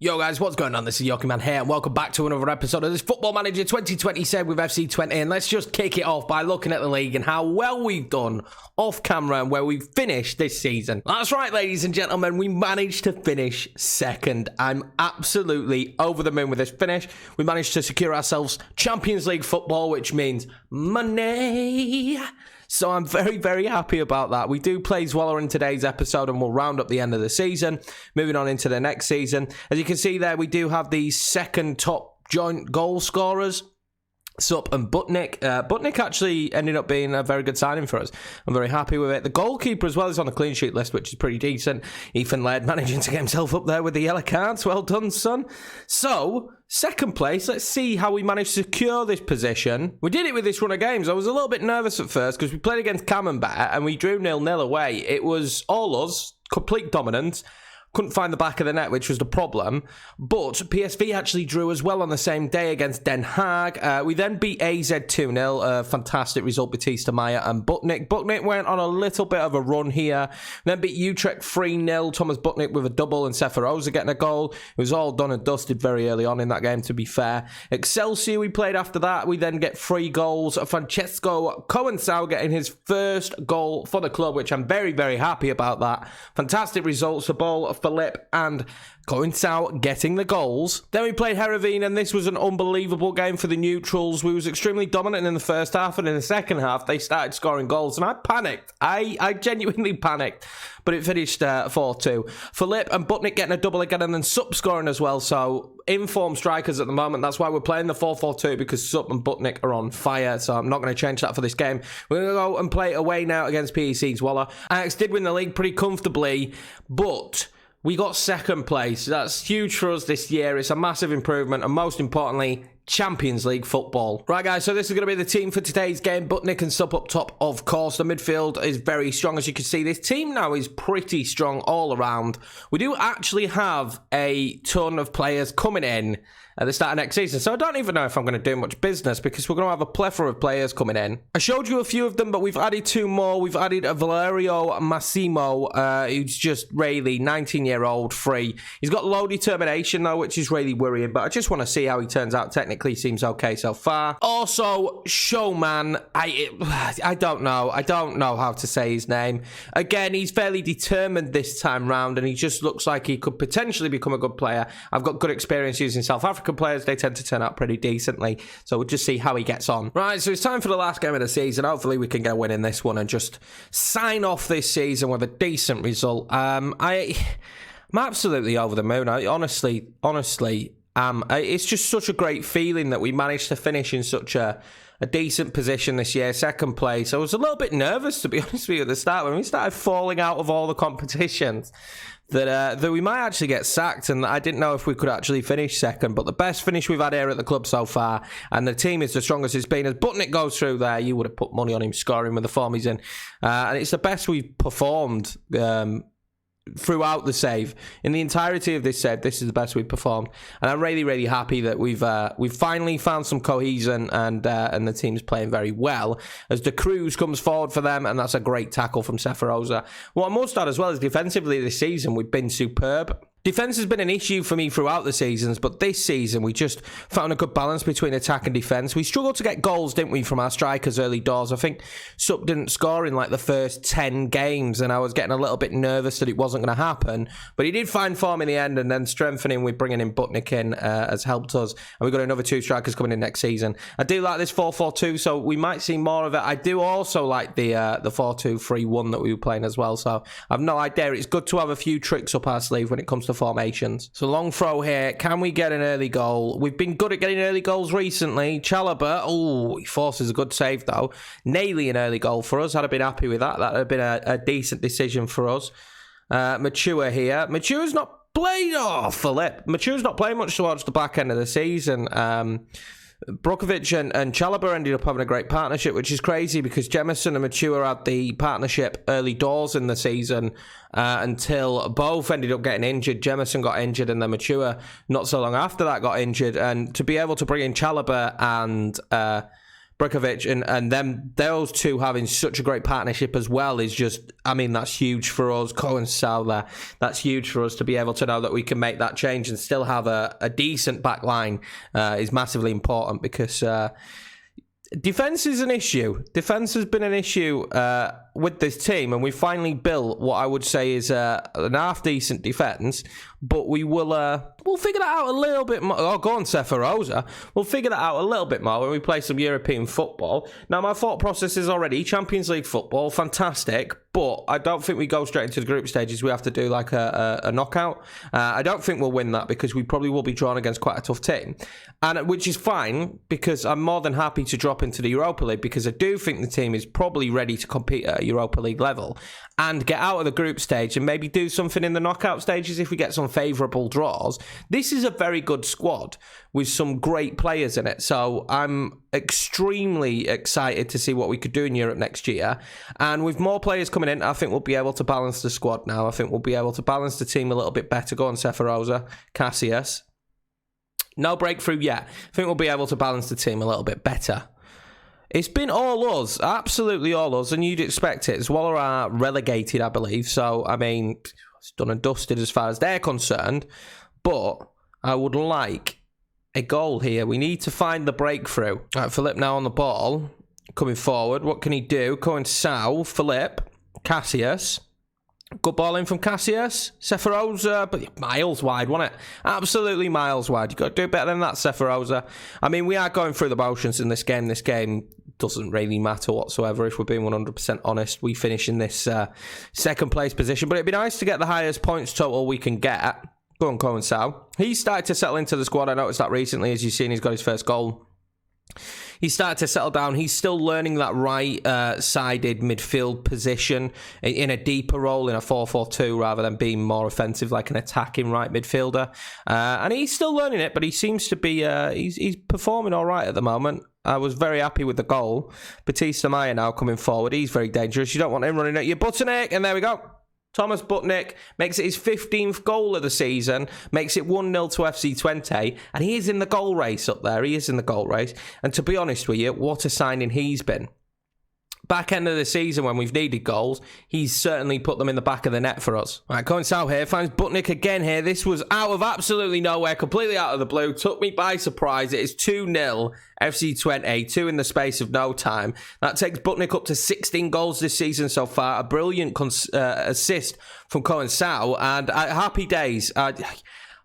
Yo guys, what's going on? This is Yoki Man here and welcome back to another episode of this Football Manager 2020 said with FC Twente, and let's just kick it off by looking at the league and how well we've done off camera and where we've finished this season. That's right, ladies and gentlemen, we managed to finish second. I'm absolutely over the moon with this finish. We managed to secure ourselves Champions League football, which means money. So I'm very, very happy about that. We do play Zwolle in today's episode and we'll round up the end of the season, moving on into the next season. As you can see there, we do have the second top joint goal scorers, Sup and Butnik. Butnik actually ended up being a very good signing for us. I'm very happy with it. The goalkeeper as well is on the clean sheet list, which is pretty decent. Ethan Laird managing to get himself up there with the yellow cards. Well done, son. So, second place. Let's see how we managed to secure this position. We did it with this run of games. I was a little bit nervous at first because we played against Camembert and we drew 0-0 away. It was all us, complete dominance. Couldn't find the back of the net, which was the problem. But PSV actually drew as well on the same day against Den Haag. We then beat AZ 2-0. A fantastic result, Batista Maya and Butnik. Butnik went on a little bit of a run here. Then beat Utrecht 3-0. Thomas Butnik with a double and Seferoza getting a goal. It was all done and dusted very early on in that game, to be fair. Excelsior we played after that. We then get 3 goals. Francesco Coensau getting his first goal for the club, which I'm very, very happy about that. Fantastic results. The ball Philip and Coensau getting the goals. Then we played Heerenveen and this was an unbelievable game for the neutrals. We was extremely dominant in the first half and in the second half they started scoring goals and I panicked. I genuinely panicked. But it finished 4-2. Philip and Butnik getting a double again and then Sup scoring as well. So in-form strikers at the moment. That's why we're playing the 4-4-2 because Sup and Butnik are on fire. So I'm not going to change that for this game. We're going to go and play away now against PEC Zwolle. Ajax did win the league pretty comfortably, but we got second place. That's huge for us this year. It's a massive improvement. And most importantly, Champions League football. Right, guys, so this is going to be the team for today's game. Butnik and Sup up top, of course. The midfield is very strong, as you can see. This team now is pretty strong all around. We do actually have a ton of players coming in at the start of next season. So I don't even know if I'm going to do much business because we're going to have a plethora of players coming in. I showed you a few of them, but we've added 2 more. We've added a Valerio Massimo, who's just really 19-year-old free. He's got low determination, though, which is really worrying, but I just want to see how he turns out. Technically, seems okay so far. Also, Showman, I don't know. I don't know how to say his name. Again, he's fairly determined this time round, and he just looks like he could potentially become a good player. I've got good experience using South African players. They tend to turn out pretty decently, so we'll just see how he gets on. Right, so it's time for the last game of the season. Hopefully we can get a win in this one and just sign off this season with a decent result. I'm absolutely over the moon. Honestly, it's just such a great feeling that we managed to finish in such a decent position this year, second place. I was a little bit nervous, to be honest with you, at the start when we started falling out of all the competitions, that we might actually get sacked, and I didn't know if we could actually finish second. But the best finish we've had here at the club so far, and the team is the strongest it's been. As Butnik goes through there, you would have put money on him scoring with the form he's in, and it's the best we've performed throughout the save. In the entirety of this save, this is the best we've performed, and I'm really, really happy that we've finally found some cohesion, and the team's playing very well as De Cruz comes forward for them, and that's a great tackle from Seferoza. What I must add as well is defensively this season we've been superb. Defence has been an issue for me throughout the seasons, but this season we just found a good balance between attack and defence. We struggled to get goals, didn't we, from our strikers early doors. I think Sup didn't score in like the first 10 games, and I was getting a little bit nervous that it wasn't going to happen. But he did find form in the end, and then strengthening with bringing in Butnik in has helped us. And we've got another 2 strikers coming in next season. I do like this 4-4-2, so we might see more of it. I do also like the 4-2-3-1 that we were playing as well, so I've no idea. It's good to have a few tricks up our sleeve when it comes to formations. So long throw here. Can we get an early goal? We've been good at getting early goals recently. Chalobah, oh, he forces a good save though. Nearly an early goal for us. I'd have been happy with that. That would have been a decent decision for us. Mature here. Mature's not played. Oh, Philip. Mature's not playing much towards the back end of the season. Brokovic and Chalobah ended up having a great partnership, which is crazy because Jemison and Mature had the partnership early doors in the season until both ended up getting injured. Jemison got injured and then Mature not so long after that got injured, and to be able to bring in Chalobah and Brkovic and them, those two having such a great partnership as well is just, I mean, that's huge for us. Cohen Sal there, that's huge for us to be able to know that we can make that change and still have a decent back line is massively important because defence is an issue. Defence has been an issue with this team, and we finally built what I would say is an half-decent defence, but we'll figure that out a little bit more. Oh, go on, Seferoza. We'll figure that out a little bit more when we play some European football. Now, my thought process is already Champions League football, fantastic, but I don't think we go straight into the group stages. We have to do like a knockout. I don't think we'll win that because we probably will be drawn against quite a tough team, and which is fine because I'm more than happy to drop into the Europa League because I do think the team is probably ready to compete at a Europa League level and get out of the group stage and maybe do something in the knockout stages if we get some favourable draws. This is a very good squad with some great players in it. So I'm extremely excited to see what we could do in Europe next year. And with more players coming in, I think we'll be able to balance the squad now. I think we'll be able to balance the team a little bit better. Go on, Seferoza, Casillas. No breakthrough yet. I think we'll be able to balance the team a little bit better. It's been all us, absolutely all us, and you'd expect it. Swallow are relegated, I believe. So, I mean, it's done and dusted as far as they're concerned. But I would like a goal here. We need to find the breakthrough. All right, Philip now on the ball, coming forward. What can he do? Going south, Philip, Casillas. Good ball in from Casillas. Seferoza, but miles wide, wasn't it? Absolutely miles wide. You've got to do better than that, Seferoza. I mean, we are going through the motions in this game. This game doesn't really matter whatsoever, if we're being 100% honest. We finish in this second place position, but it'd be nice to get the highest points total we can get. Go on, Cohen Sal. He's started to settle into the squad. I noticed that recently. As you've seen, he's got his first goal. He's started to settle down. He's still learning that right-sided midfield position in a deeper role, in a 4-4-2, rather than being more offensive like an attacking right midfielder. And he's still learning it, but he seems to be... he's performing all right at the moment. I was very happy with the goal. Batista Maya now coming forward. He's very dangerous. You don't want him running at your Butternick. And there we go. Thomas Butnick makes it his 15th goal of the season, makes it 1-0 to FC Twente, and he is in the goal race up there. He is in the goal race. And to be honest with you, what a signing he's been. Back end of the season when we've needed goals, he's certainly put them in the back of the net for us. Right, Cohen Sal here, finds Butnick again here. This was out of absolutely nowhere, completely out of the blue. Took me by surprise. It is 2-0 FC Twente, 2 in the space of no time. That takes Butnick up to 16 goals this season so far. A brilliant assist from Cohen Sal, and happy days.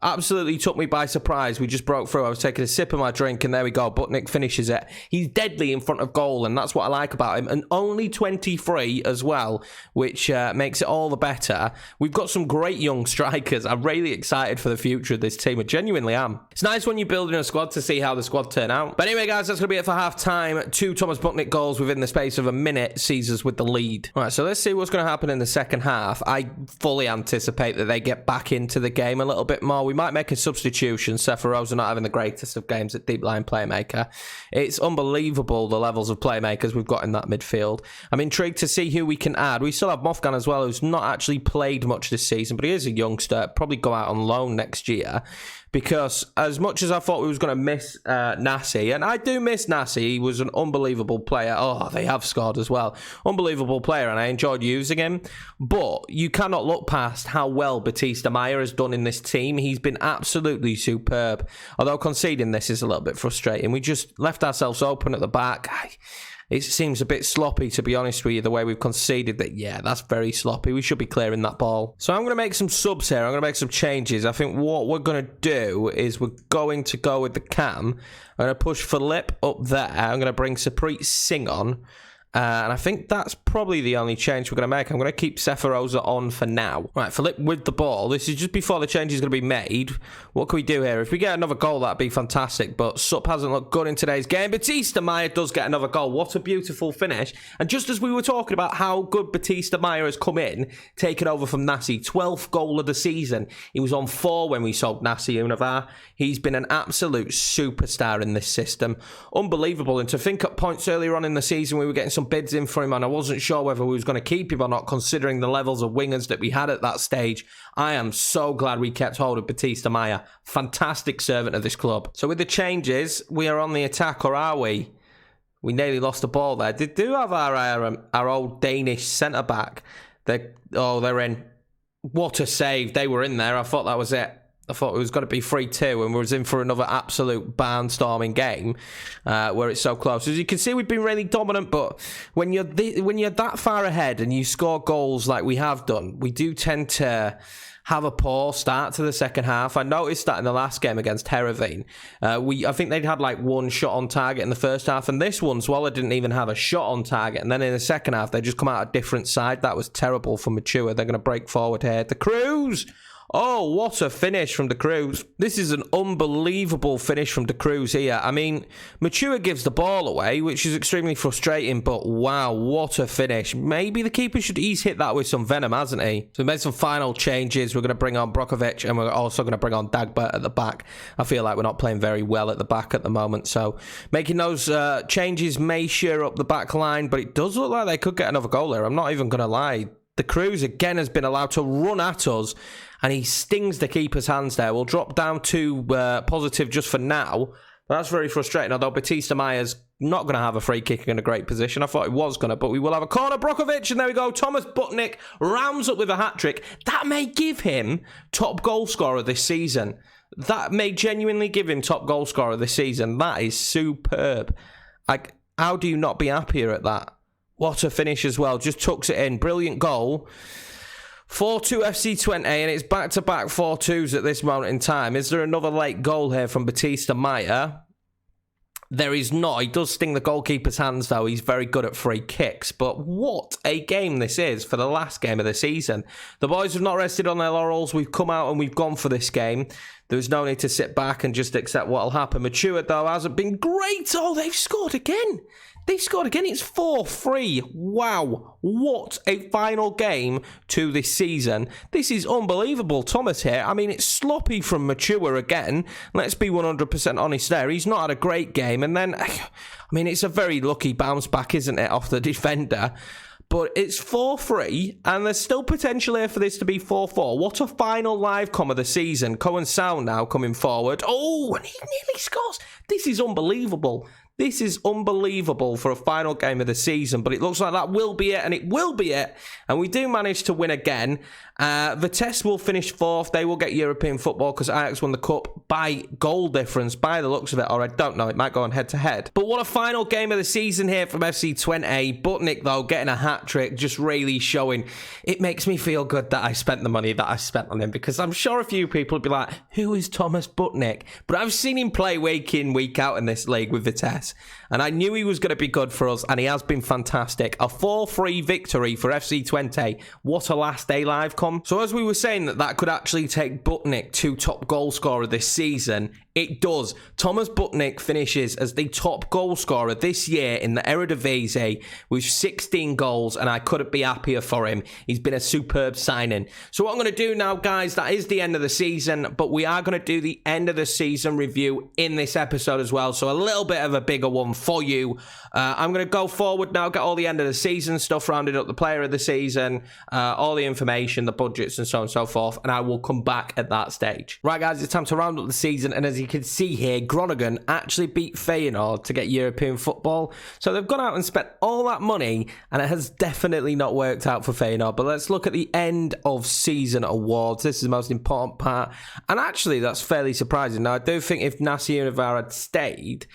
Absolutely took me by surprise. We just broke through. I was taking a sip of my drink, and there we go. Butnick finishes it. He's deadly in front of goal, and that's what I like about him. And only 23 as well, which makes it all the better. We've got some great young strikers. I'm really excited for the future of this team. I genuinely am. It's nice when you're building a squad to see how the squad turn out. But anyway, guys, that's going to be it for half-time. 2 Thomas Butnick goals within the space of a minute sees us with the lead. All right, so let's see what's going to happen in the second half. I fully anticipate that they get back into the game a little bit more. We might make a substitution. Seferoza not having the greatest of games at deep line playmaker. It's unbelievable the levels of playmakers we've got in that midfield. I'm intrigued to see who we can add. We still have Mofgan as well, who's not actually played much this season, but he is a youngster. Probably go out on loan next year. Because as much as I thought we was going to miss Nassi, and I do miss Nassi, he was an unbelievable player. Oh, they have scored as well. Unbelievable player, and I enjoyed using him. But you cannot look past how well Batista Maya has done in this team. He's been absolutely superb. Although conceding this is a little bit frustrating. We just left ourselves open at the back. It seems a bit sloppy, to be honest with you, the way we've conceded that. Yeah, that's very sloppy. We should be clearing that ball. So I'm going to make some subs here. I'm going to make some changes. I think what we're going to do is we're going to go with the cam. I'm going to push Philip up there. I'm going to bring Saprit Singh on. And I think that's probably the only change we're going to make. I'm going to keep Seferoza on for now. Right, Philip with the ball. This is just before the change is going to be made. What can we do here? If we get another goal, that'd be fantastic. But Sup hasn't looked good in today's game. Batista Maya does get another goal. What a beautiful finish. And just as we were talking about how good Batista Maya has come in, taken over from Nassi, 12th goal of the season. He was on 4 when we sold Nassi Univar. He's been an absolute superstar in this system. Unbelievable. And to think at points earlier on in the season, we were getting some bids in for him, and I wasn't sure whether we was going to keep him or not, considering the levels of wingers that we had at that stage. I am so glad we kept hold of Batista Maya. Fantastic servant of this club. So with the changes, we are on the attack, or are we? We nearly lost the ball there. They do have our old Danish centre-back. They're in. What a save. They were in there. I thought that was it. I thought it was going to be 3-2 and we was in for another absolute barnstorming game where it's so close. As you can see, we've been really dominant, but when you're that far ahead and you score goals like we have done, we do tend to have a poor start to the second half. I noticed that in the last game against Heerenveen. I think they'd had like one shot on target in the first half, and this one, Swallow didn't even have a shot on target. And then in the second half, they just come out a different side. That was terrible for Mature. They're going to break forward here. The Cruz! Oh, what a finish from the Cruz. This is an unbelievable finish from the Cruz here. I mean, Mature gives the ball away, which is extremely frustrating, but wow, what a finish. Maybe the keeper he's hit that with some venom, hasn't he? So we made some final changes. We're going to bring on Brokovic, and we're also going to bring on Dagbert at the back. I feel like we're not playing very well at the back at the moment, so making those changes may shore up the back line, but it does look like they could get another goal here. I'm not even going to lie. The Cruz again has been allowed to run at us, and he stings the keeper's hands there. We'll drop down to positive just for now. That's very frustrating, although Batista Maya's not going to have a free kick in a great position. I thought he was going to, but we will have a corner. Brokovic, and there we go. Thomas Butnick rounds up with a hat-trick. That may give him top goal scorer this season. That may genuinely give him top goal scorer this season. That is superb. Like, how do you not be happier at that? What a finish as well. Just tucks it in. Brilliant goal. 4-2 FC Twente, and it's back-to-back 4-2s at this moment in time. Is there another late goal here from Batista Maya? There is not. He does sting the goalkeeper's hands, though. He's very good at free kicks. But what a game this is for the last game of the season. The boys have not rested on their laurels. We've come out and we've gone for this game. There's no need to sit back and just accept what will happen. Mature, though, hasn't been great. Oh, they've scored again. They scored again. It's 4-3. Wow. What a final game to this season. This is unbelievable. Thomas here. I mean, it's sloppy from Mature again. Let's be 100% honest there. He's not had a great game. And then, I mean, it's a very lucky bounce back, isn't it, off the defender? But it's 4-3, and there's still potential here for this to be 4-4. What a final live com of the season. Cohen Sound now coming forward. Oh, and he nearly scores. This is unbelievable. This is unbelievable for a final game of the season, but it looks like that will be it, and it will be it. And we do manage to win again. Vitesse will finish fourth. They will get European football because Ajax won the cup by goal difference, by the looks of it, or I don't know. It might go on head-to-head. But what a final game of the season here from FC Twente. Butnick, though, getting a hat-trick, just really showing. It makes me feel good that I spent the money that I spent on him, because I'm sure a few people would be like, who is Thomas Butnick? But I've seen him play week in, week out in this league with Vitesse. And I knew he was going to be good for us, and he has been fantastic. A 4-3 victory for FC Twente. What a last day live com. So as we were saying that could actually take Butnick to top goal scorer this season, it does. Thomas Butnick finishes as the top goal scorer this year in the Eredivisie with 16 goals, and I couldn't be happier for him. He's been a superb signing. So what I'm going to do now, guys, that is the end of the season, but we are going to do the end of the season review in this episode as well, so a little bit of a bigger one for you. I'm going to go forward now, get all the end of the season stuff rounded up, the player of the season, all the information, the budgets, and so on and so forth, and I will come back at that stage. Right, guys, it's time to round up the season, and as you can see here, Groningen actually beat Feyenoord to get European football. So they've gone out and spent all that money, and it has definitely not worked out for Feyenoord. But let's look at the end of season awards. This is the most important part, and actually that's fairly surprising. Now, I do think if Nassi Univar had stayed,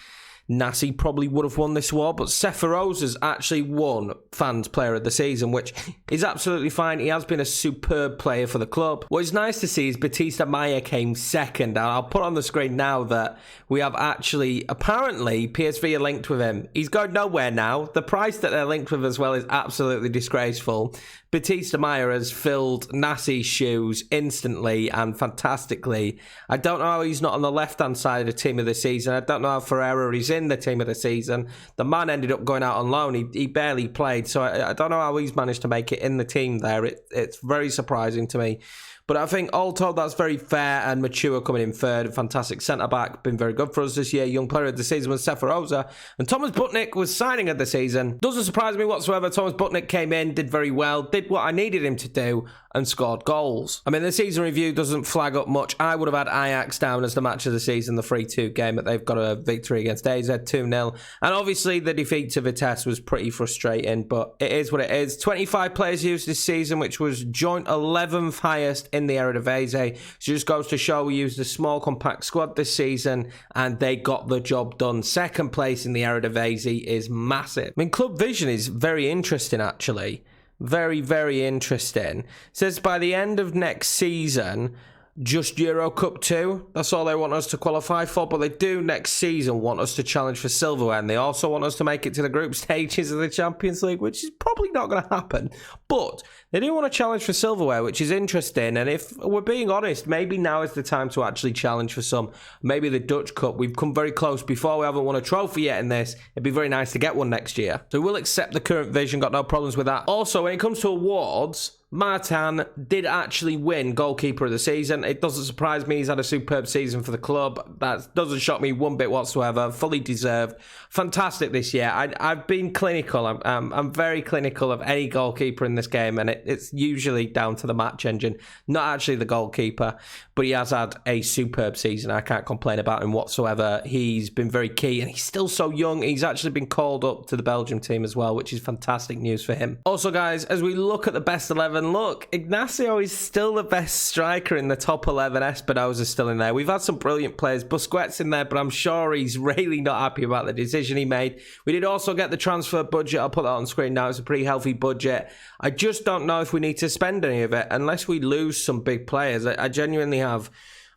Nassi probably would have won this award, but Seferoza's actually won Fans Player of the Season, which is absolutely fine. He has been a superb player for the club. What is nice to see is Batista Maya came second, and I'll put on the screen now that we have actually, apparently, PSV are linked with him. He's going nowhere now. The price that they're linked with as well is absolutely disgraceful. Batista Maya has filled Nassi's shoes instantly and fantastically. I don't know how he's not on the left-hand side of the team of the season. I don't know how Ferreira is in the team of the season. The man ended up going out on loan. He barely played, so I don't know how he's managed to make it in the team there. It's very surprising to me. But I think all told, that's very fair, and Mature coming in third. Fantastic centre-back, been very good for us this year. Young player of the season was Seferoza. And Thomas Butnick was signing of the season. Doesn't surprise me whatsoever. Thomas Butnick came in, did very well, did what I needed him to do. and scored goals. I mean, the season review doesn't flag up much. I would have had Ajax down as the match of the season, the 3-2 game, but they've got a victory against AZ 2-0. And obviously the defeat to Vitesse was pretty frustrating, but it is what it is. 25 players used this season, which was joint 11th highest in the Eredivisie. So just goes to show we used a small compact squad this season and they got the job done. Second place in the Eredivisie is massive. I mean, Club Vision is very interesting, actually. Very, very interesting. It says by the end of next season, just Euro Cup 2. That's all they want us to qualify for, but they do next season want us to challenge for silverware, and they also want us to make it to the group stages of the Champions League, which is probably not going to happen. But they do want to challenge for silverware, which is interesting, and if we're being honest, maybe now is the time to actually challenge for some. Maybe the Dutch Cup. We've come very close before. We haven't won a trophy yet in this. It'd be very nice to get one next year. So we'll accept the current vision, got no problems with that. Also, when it comes to awards, Martin did actually win goalkeeper of the season. It doesn't surprise me. He's had a superb season for the club. That doesn't shock me one bit whatsoever. Fully deserved. Fantastic this year. I've been clinical. I'm very clinical of any goalkeeper in this game, and it's usually down to the match engine, not actually the goalkeeper. But he has had a superb season. I can't complain about him whatsoever. He's been very key, and he's still so young. He's actually been called up to the Belgium team as well, which is fantastic news for him. Also, guys, as we look at the best 11, look, Ignacio is still the best striker in the top 11. Espinosa's still in there. We've had some brilliant players. Busquets in there, but I'm sure he's really not happy about the decision he made. We did also get the transfer budget. I'll put that on screen now. It's a pretty healthy budget. I just don't know if we need to spend any of it unless we lose some big players. I genuinely have...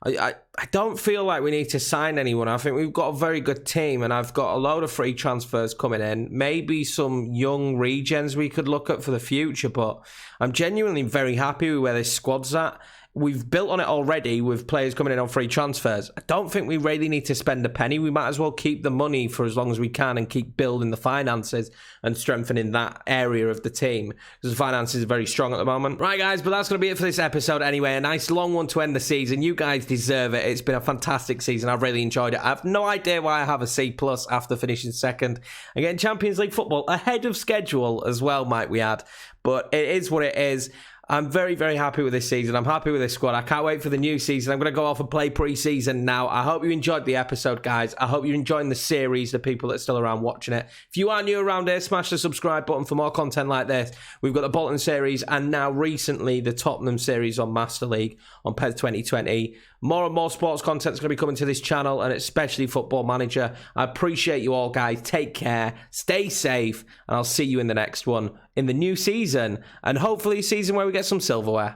I don't feel like we need to sign anyone. I think we've got a very good team, and I've got a load of free transfers coming in. Maybe some young regens we could look at for the future, but I'm genuinely very happy with where this squad's at. We've built on it already with players coming in on free transfers. I don't think we really need to spend a penny. We might as well keep the money for as long as we can and keep building the finances and strengthening that area of the team, because the finances are very strong at the moment. Right, guys, but that's going to be it for this episode anyway. A nice long one to end the season. You guys deserve it. It's been a fantastic season. I've really enjoyed it. I have no idea why I have a C+ after finishing second. Again, Champions League football ahead of schedule as well, might we add. But it is what it is. I'm very, very happy with this season. I'm happy with this squad. I can't wait for the new season. I'm going to go off and play pre-season now. I hope you enjoyed the episode, guys. I hope you're enjoying the series, the people that are still around watching it. If you are new around here, smash the subscribe button for more content like this. We've got the Bolton series and now recently the Tottenham series on Master League on PES 2020. More and more sports content is going to be coming to this channel, and especially Football Manager. I appreciate you all, guys. Take care, stay safe, and I'll see you in the next one in the new season, and hopefully a season where we get some silverware.